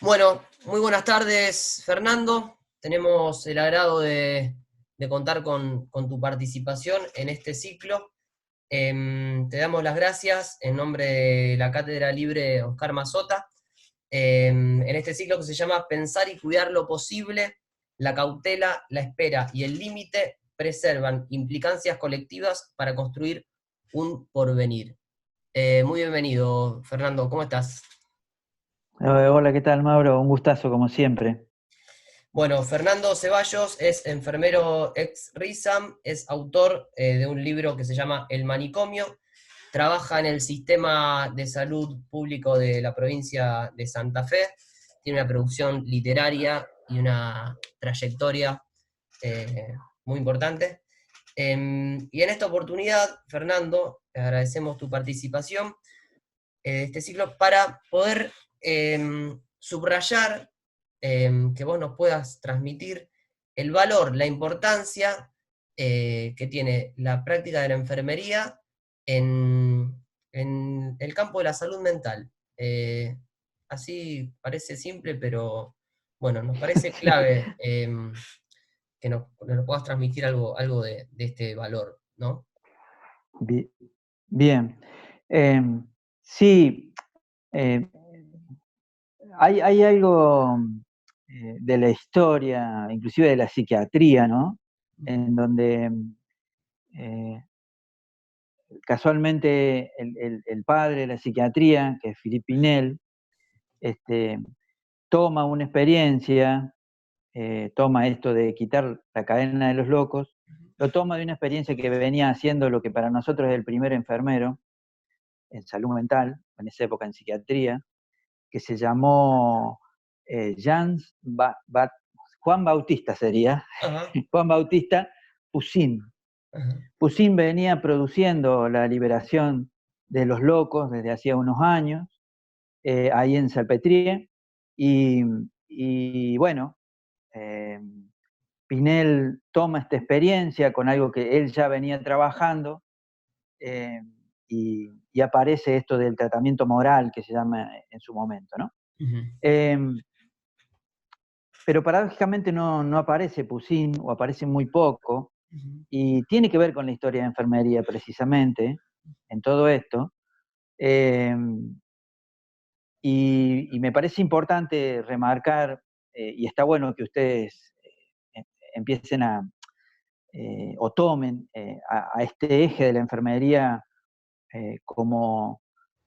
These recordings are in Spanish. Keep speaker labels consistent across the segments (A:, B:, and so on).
A: Bueno, muy buenas tardes, Fernando. Tenemos el agrado de contar con tu participación en este ciclo. Te damos las gracias en nombre de la Cátedra Libre Oscar Mazota, en este ciclo que se llama Pensar y cuidar lo posible, la cautela, la espera y el límite preservan implicancias colectivas para construir un porvenir. Muy bienvenido, Fernando, ¿cómo estás?
B: Hola, ¿qué tal, Mauro? Un gustazo, como siempre.
A: Bueno, Fernando Ceballos es enfermero ex RISAM, es autor de un libro que se llama El Manicomio, trabaja en el sistema de salud público de la provincia de Santa Fe, tiene una producción literaria y una trayectoria eh, muy importante. Y en esta oportunidad, Fernando, te agradecemos tu participación de este ciclo para poder subrayar, que vos nos puedas transmitir el valor, la importancia que tiene la práctica de la enfermería en el campo de la salud mental. Así parece simple, pero bueno, nos parece clave que nos puedas transmitir algo de este valor, ¿no?
B: Bi- Bien. Sí, eh, hay algo de la historia, inclusive de la psiquiatría, ¿no? En donde eh, casualmente el padre de la psiquiatría, que es Philippe Pinel, este, toma una experiencia, toma esto de quitar la cadena de los locos, lo toma de una experiencia que venía haciendo lo que para nosotros es el primer enfermero en salud mental, en esa época en psiquiatría, que se llamó Juan Bautista sería,
A: Ajá,
B: Juan Bautista Poussin.
A: ajá,
B: Poussin venía produciendo la liberación de los locos desde hacía unos años, ahí en Salpêtrière, y, y bueno, eh, Pinel toma esta experiencia con algo que él ya venía trabajando, eh, y aparece esto del tratamiento moral que se llama en su momento, ¿no?
A: ujú,
B: Eh, pero paradójicamente no aparece Poussin o aparece muy poco
A: ujú.
B: y tiene que ver con la historia de enfermería precisamente en todo esto. Eh, y me parece importante remarcar, y está bueno que ustedes empiecen o tomen a este eje de la enfermería como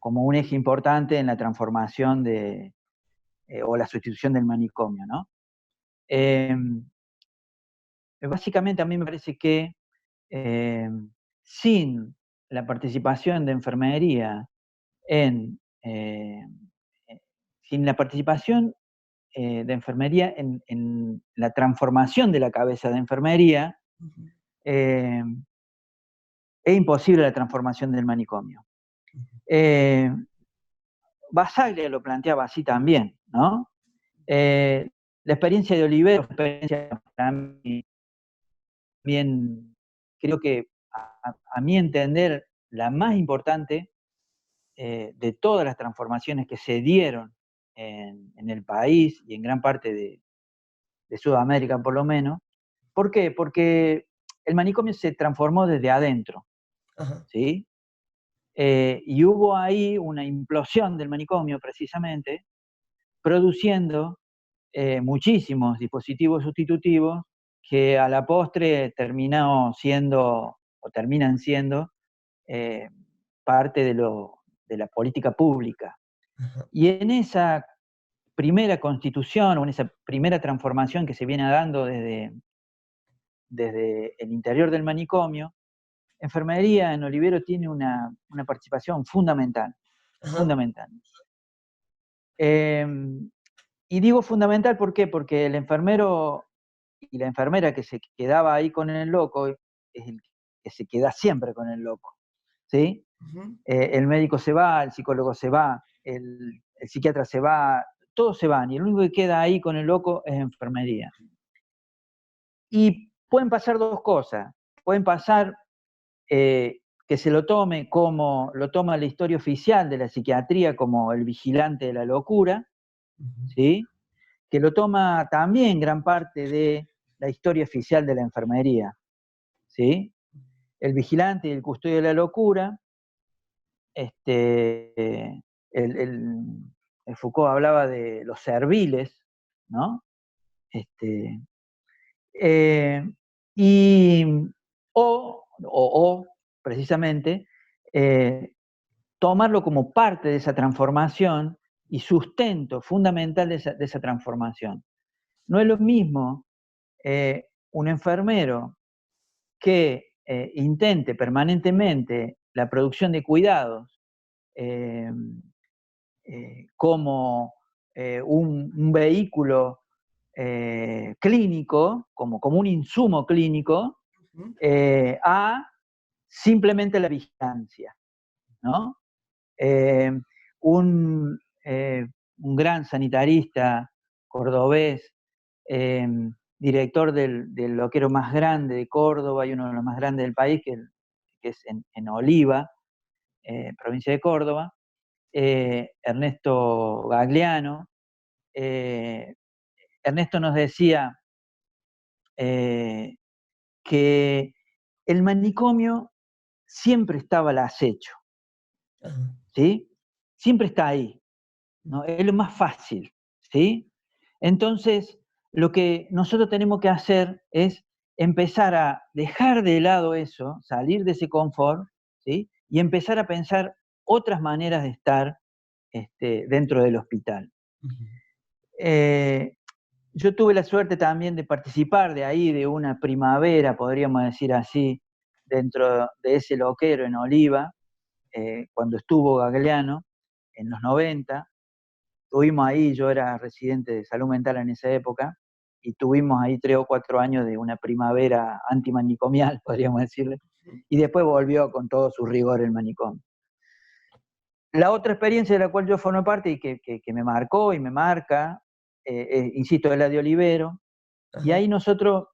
B: un eje importante en la transformación o la sustitución del manicomio, ¿no? Eh, Básicamente a mí me parece que eh, sin la participación de enfermería en, sin la participación de enfermería en la transformación de la cabeza de enfermería, eh, es imposible la transformación del manicomio. Eh, Basaglia lo planteaba así también, ¿no? La experiencia de Olivero, experiencia para mí, bien, creo que a mi entender, la más importante de todas las transformaciones que se dieron en el país y en gran parte de Sudamérica por lo menos. ¿Por qué? Porque el manicomio se transformó desde adentro,
A: Ajá,
B: ¿sí? Y hubo ahí una implosión del manicomio precisamente, produciendo muchísimos dispositivos sustitutivos que a la postre terminan siendo eh, parte de la política pública.
A: ajá,
B: Y en esa primera constitución o en esa primera transformación que se viene dando desde el interior del manicomio, enfermería en Olivero tiene una participación fundamental,
A: ajá,
B: fundamental. Eh, y digo fundamental, ¿por qué? Porque el enfermero y la enfermera que se quedaba ahí con el loco es el que se queda siempre con el loco, ¿sí?
A: ujú,
B: El médico se va, el psicólogo se va, el psiquiatra se va, todos se van, y el único que queda ahí con el loco es enfermería. Y pueden pasar dos cosas. Pueden pasar que se lo tome como lo toma la historia oficial de la psiquiatría como el vigilante de la locura, ¿sí? Que lo toma también gran parte de la historia oficial de la enfermería, ¿sí? El vigilante y el custodio de la locura, el Foucault hablaba de los serviles, ¿no? Este, eh, y, o precisamente, tomarlo como parte de esa transformación y sustento fundamental de esa transformación. No es lo mismo un enfermero que intente permanentemente la producción de cuidados eh, como un vehículo clínico, como un insumo clínico, a simplemente la vigilancia, ¿no? Eh, un, eh, un gran sanitarista cordobés, eh, director del loquero más grande de Córdoba y uno de los más grandes del país, que es en Oliva, provincia de Córdoba, Ernesto Gagliano. Ernesto nos decía que el manicomio siempre estaba al acecho, ¿sí? Siempre está ahí, ¿no? Es lo más fácil, ¿sí? Entonces, lo que nosotros tenemos que hacer es empezar a dejar de lado eso, salir de ese confort, ¿sí? Y empezar a pensar otras maneras de estar dentro del hospital. Yo tuve la suerte también de participar de ahí, de una primavera, podríamos decir así, dentro de ese loquero en Oliva, cuando estuvo Gagliano, en los 90. Tuvimos ahí, yo era residente de salud mental en esa época, y tuvimos ahí 3 o 4 años de una primavera antimanicomial, podríamos decirle, y después volvió con todo su rigor el manicomio. La otra experiencia de la cual yo formé parte y que me marcó y me marca, insisto, es la de Olivero, y ahí nosotros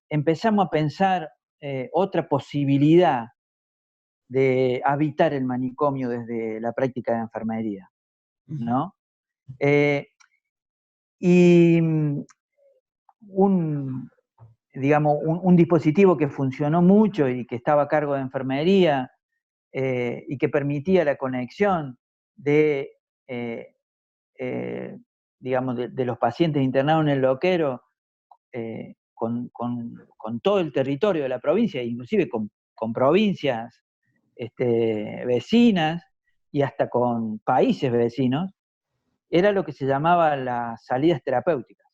B: empezamos a pensar otra posibilidad de habitar el manicomio desde la práctica de enfermería, ¿no? Y digamos, un dispositivo que funcionó mucho y que estaba a cargo de enfermería y que permitía la conexión de, digamos, de los pacientes internados en el loquero con todo el territorio de la provincia, inclusive con provincias vecinas y hasta con países vecinos, era lo que se llamaba las salidas terapéuticas.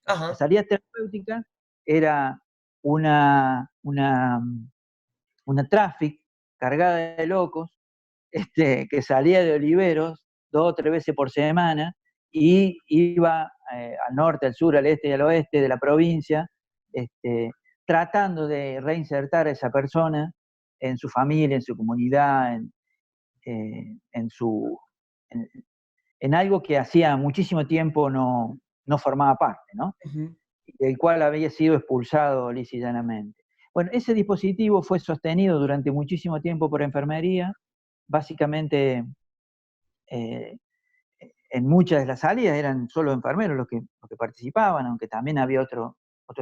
A: Ajá.
B: Las salidas terapéuticas era una traffic cargada de locos que salía de Oliveros 2 o 3 veces por semana y iba al norte, al sur, al este y al oeste de la provincia, tratando de reinsertar a esa persona en su familia, en su comunidad, en, en algo que hacía muchísimo tiempo no formaba parte, ¿no? Del cual había sido expulsado lisa y llanamente. Bueno, ese dispositivo fue sostenido durante muchísimo tiempo por enfermería, básicamente en muchas de las salidas eran solo enfermeros los que participaban, aunque también había otros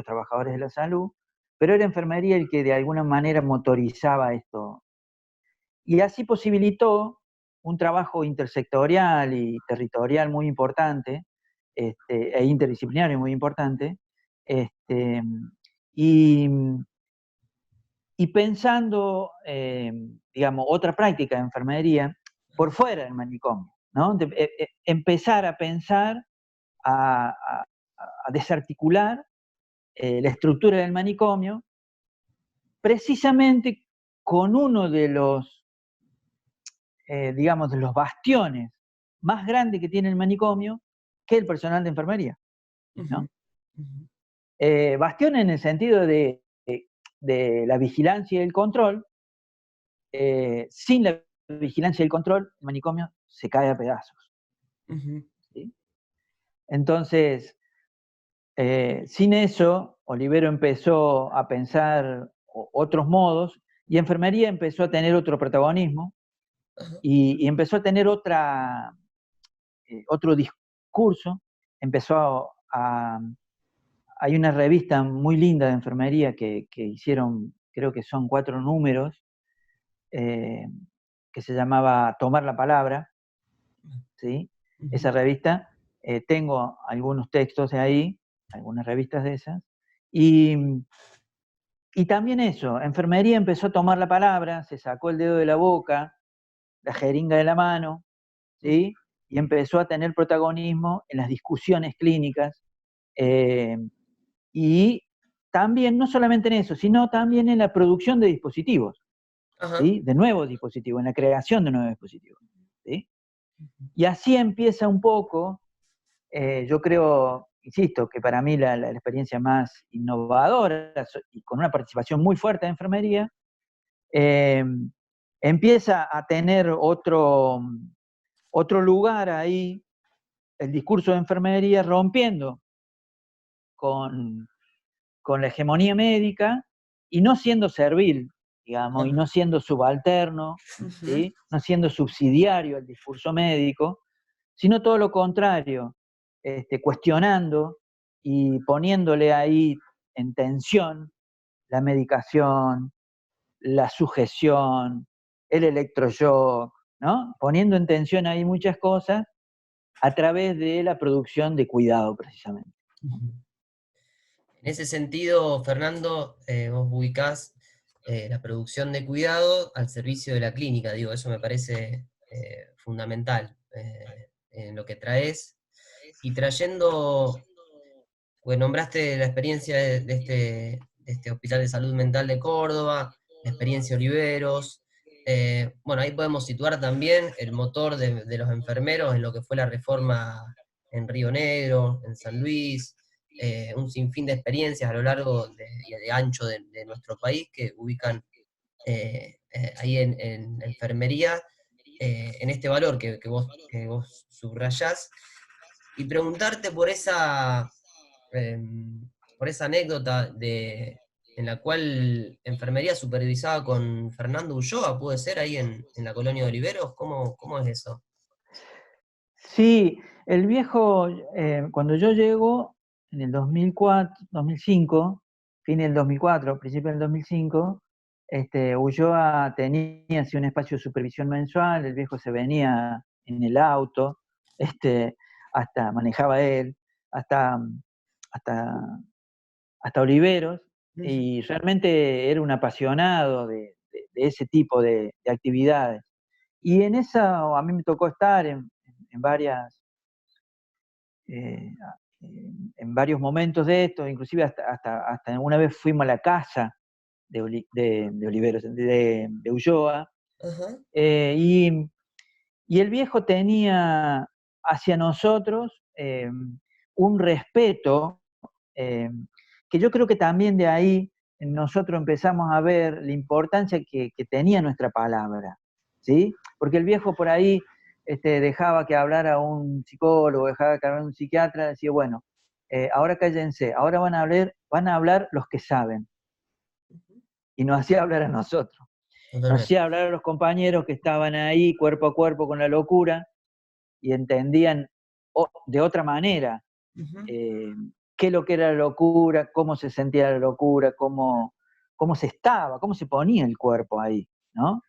B: trabajadores de la salud, pero era enfermería el que de alguna manera motorizaba esto. Y así posibilitó un trabajo intersectorial y territorial muy importante, e interdisciplinario muy importante, y, y pensando, digamos, otra práctica de enfermería por fuera del manicomio, ¿no? Empezar a pensar, a desarticular la estructura del manicomio, precisamente con uno de los, digamos, de los bastiones más grandes que tiene el manicomio, que es el personal de enfermería, ¿no? Bastión en el sentido de la vigilancia y el control. Sin la vigilancia y el control, el manicomio se cae a pedazos, ¿sí? Entonces, sin eso, Olivero empezó a pensar otros modos y enfermería empezó a tener otro protagonismo y empezó a tener otro discurso. Empezó hay una revista muy linda de enfermería que hicieron, creo que son 4 números, que se llamaba Tomar la Palabra, ¿sí? Esa revista, tengo algunos textos de ahí, algunas revistas de esas, y, y también eso, enfermería empezó a tomar la palabra, se sacó el dedo de la boca, la jeringa de la mano, ¿sí? Y empezó a tener protagonismo en las discusiones clínicas, y también, no solamente en eso, sino también en la producción de dispositivos, ¿sí? De nuevos dispositivos, en la creación de nuevos dispositivos, ¿sí? Y así empieza un poco, yo creo, insisto, que para mí la experiencia más innovadora y con una participación muy fuerte de enfermería, eh, empieza a tener otro lugar ahí, el discurso de enfermería rompiendo con, con la hegemonía médica y no siendo servil, digamos, y no siendo subalterno, ¿sí? No siendo subsidiario al discurso médico, sino todo lo contrario, cuestionando y poniéndole ahí en tensión la medicación, la sujeción, el electroshock, ¿no? Poniendo en tensión ahí muchas cosas a través de la producción de cuidado, precisamente.
A: En ese sentido, Fernando, vos ubicás la producción de cuidado al servicio de la clínica, digo, eso me parece fundamental en lo que traes. Y trayendo, pues nombraste la experiencia de este Hospital de Salud Mental de Córdoba, la experiencia Oliveros. Bueno, ahí podemos situar también el motor de los enfermeros en lo que fue la reforma en Río Negro, en San Luis, un sinfín de experiencias a lo largo y de ancho de nuestro país que ubican ahí en enfermería, en este valor que vos subrayás, y preguntarte eh, por esa anécdota en la cual enfermería supervisada con Fernando Ulloa, ¿puede ser ahí en la colonia de Oliveros? ¿Cómo es eso?
B: Sí, el viejo, cuando yo llego en el 2004, 2005, fin del 2004, principio del 2005, Ulloa tenía así un espacio de supervisión mensual, el viejo se venía en el auto, hasta manejaba él, hasta, hasta, hasta Oliveros, y realmente era un apasionado de ese tipo de actividades. Y en esa, a mí me tocó estar en eh, en varios momentos de esto, inclusive hasta una vez fuimos a la casa de Oliveros, de Ulloa,
A: Ajá.
B: y el viejo tenía hacia nosotros un respeto, eh, que yo creo que también de ahí nosotros empezamos a ver la importancia que tenía nuestra palabra, ¿sí? Porque el viejo por ahí dejaba que hablara un psicólogo, dejaba que hablara un psiquiatra, decía, bueno, ahora cállense, ahora van a hablar los que saben, y nos hacía hablar a nosotros, nos
A: Totalmente.
B: hacía hablar a los compañeros que estaban ahí cuerpo a cuerpo con la locura y entendían de otra manera
A: Ujú.
B: eh, qué es lo que era la locura, cómo se sentía la locura, cómo se estaba, cómo se ponía el cuerpo ahí, ¿no?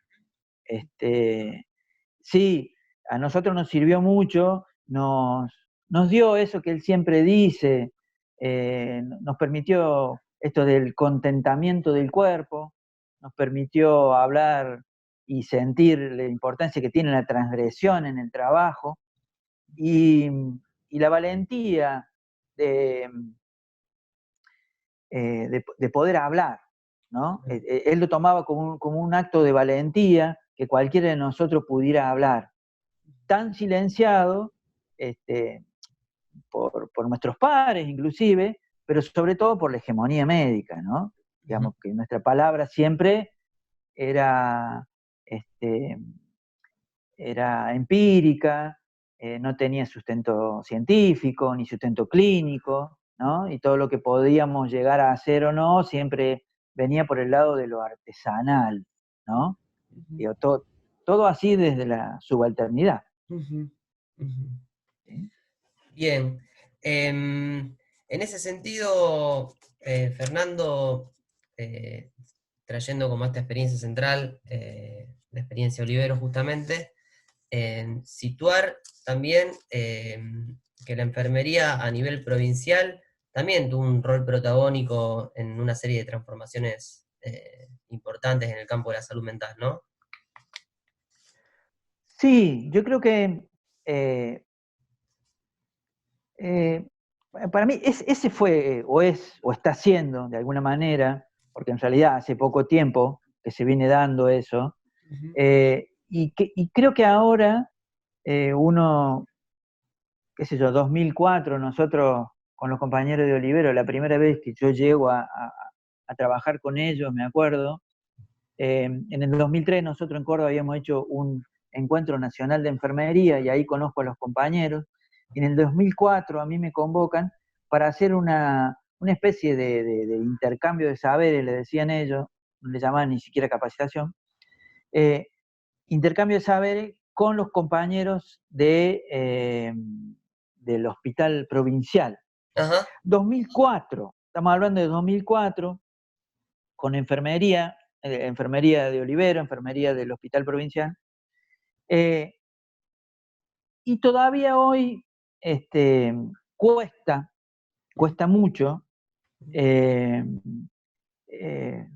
B: Sí, a nosotros nos sirvió mucho, nos dio eso que él siempre dice, nos permitió esto del contentamiento del cuerpo, nos permitió hablar y sentir la importancia que tiene la transgresión en el trabajo y, y la valentía de, de poder hablar, ¿no? Él lo tomaba como un acto de valentía que cualquiera de nosotros pudiera hablar, tan silenciado por nuestros pares inclusive, pero sobre todo por la hegemonía médica, ¿no?
A: Ujú.
B: Digamos que nuestra palabra siempre era, este, era empírica, no tenía sustento científico ni sustento clínico, ¿no? Y todo lo que podíamos llegar a hacer o no siempre venía por el lado de lo artesanal, ¿no? Digo, todo así desde la subalternidad. ¿Sí?
A: Bien. En ese sentido, Fernando, trayendo como esta experiencia central, la experiencia Olivero justamente, situar también que la enfermería a nivel provincial también tuvo un rol protagónico en una serie de transformaciones importantes en el campo de la salud mental, ¿no?
B: Sí, yo creo que para mí ese fue, o está siendo de alguna manera, porque en realidad hace poco tiempo que se viene dando eso, y creo que ahora uno, qué sé yo, 2004, nosotros con los compañeros de Olivero, la primera vez que yo llego a trabajar con ellos, me acuerdo, en el 2003 nosotros en Córdoba habíamos hecho un encuentro nacional de enfermería y ahí conozco a los compañeros. Y en el 2004 a mí me convocan para hacer una especie de intercambio de saberes, le decían ellos, no le llamaban ni siquiera capacitación, intercambio de saberes con los compañeros del hospital provincial.
A: Ajá.
B: 2004, estamos hablando de 2004, con enfermería, enfermería de Olivero, enfermería del hospital provincial, y todavía hoy cuesta mucho eh, eh,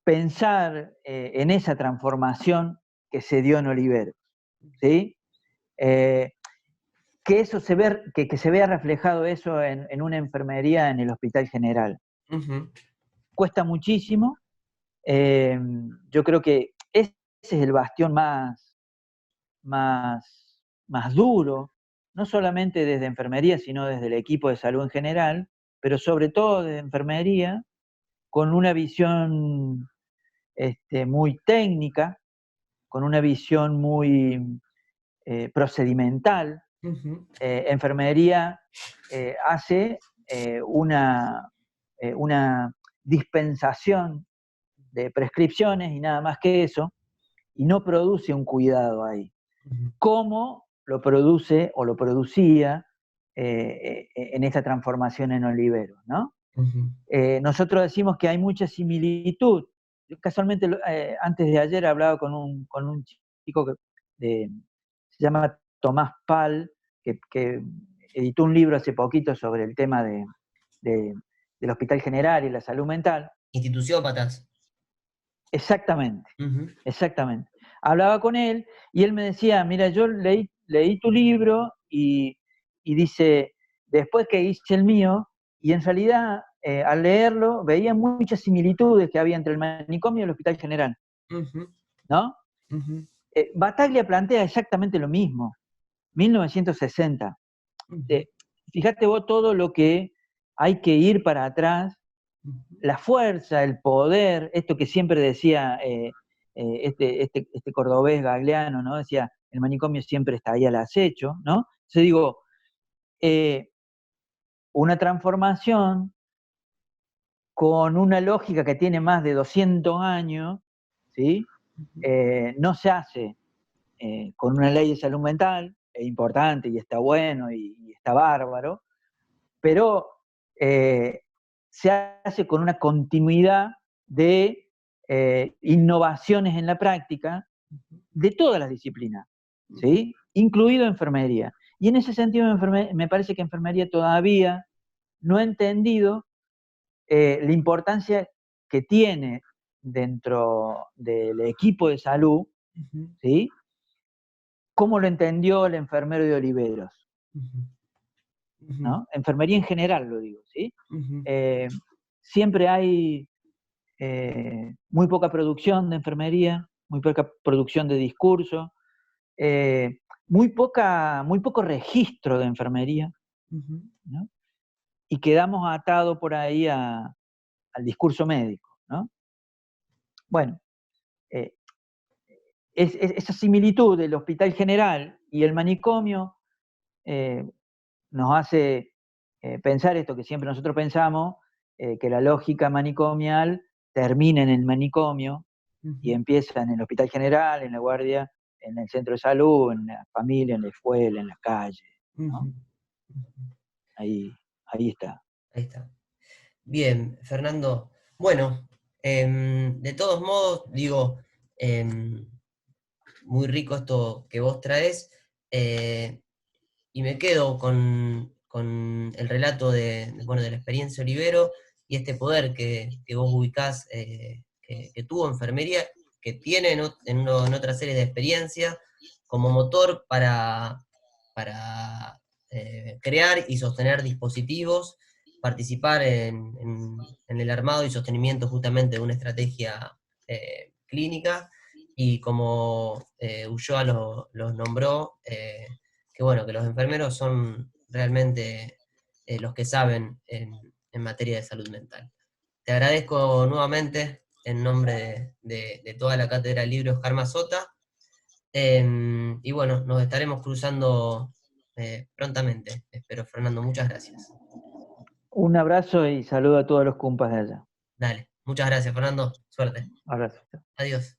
B: pensar en esa transformación que se dio en Olivero, ¿sí? Que eso que se vea reflejado eso en una enfermería en el Hospital General. Cuesta muchísimo. Yo creo que ese es el bastión más duro, no solamente desde enfermería, sino desde el equipo de salud en general, pero sobre todo desde enfermería, con una visión muy técnica, con una visión muy procedimental. Enfermería hace una dispensación de prescripciones y nada más que eso, y no produce un cuidado ahí, como lo produce o lo producía en esta transformación en Olivero, ¿no? Nosotros decimos que hay mucha similitud. Yo casualmente, antes de ayer hablaba con un chico que se llama Tomás Pal, que editó un libro hace poquito sobre el tema del Hospital General y la salud mental.
A: Instituciópatas.
B: Exactamente, exactamente. Hablaba con él y él me decía, mira, yo leí tu libro y dice, después que hice el mío, y en realidad al leerlo veía muchas similitudes que había entre el manicomio y el Hospital General, ¿no? Battaglia plantea exactamente lo mismo, 1960. Fíjate vos todo lo que hay que ir para atrás, la fuerza, el poder, esto que siempre decía este cordobés Gagliano, ¿no? Decía, el manicomio siempre está ahí al acecho, ¿no? Yo digo, una transformación con una lógica que tiene más de 200 años, ¿sí? No se hace con una ley de salud mental, es importante y está bueno y está bárbaro, pero se hace con una continuidad de innovaciones en la práctica de todas las disciplinas, ¿sí? Incluido enfermería. Y en ese sentido me parece que enfermería todavía no ha entendido la importancia que tiene dentro del equipo de salud, ¿sí? Cómo lo entendió el enfermero de Oliveros, ¿no? Enfermería en general, lo digo, ¿sí? Siempre hay muy poca producción de enfermería, muy poca producción de discurso, muy poco registro de enfermería, ¿no? Y quedamos atados por ahí al discurso médico, ¿no? Bueno, esa similitud del Hospital General y el manicomio nos hace pensar esto que siempre nosotros pensamos, que la lógica manicomial termina en el manicomio y empieza en el hospital general, en la guardia, en el centro de salud, en la familia, en la escuela, en la calle, ¿no? Ahí está.
A: Ahí está. Bien, Fernando. Bueno, de todos modos, digo, muy rico esto que vos traes, y me quedo con el relato bueno, de la experiencia Olivero y este poder que vos ubicás, que tuvo enfermería, que tiene en otra serie de experiencias, como motor para crear y sostener dispositivos, participar en el armado y sostenimiento justamente de una estrategia clínica, y como Ulloa los nombró, que bueno, que los enfermeros son realmente los que saben en materia de salud mental. Te agradezco nuevamente en nombre de toda la Cátedra de Libros Oscar Mazota, y bueno, nos estaremos cruzando prontamente, espero, Fernando. Muchas gracias.
B: Un abrazo y saludo a todos los compas de allá.
A: Dale, muchas gracias, Fernando. Suerte.
B: Abrazo.
A: Adiós.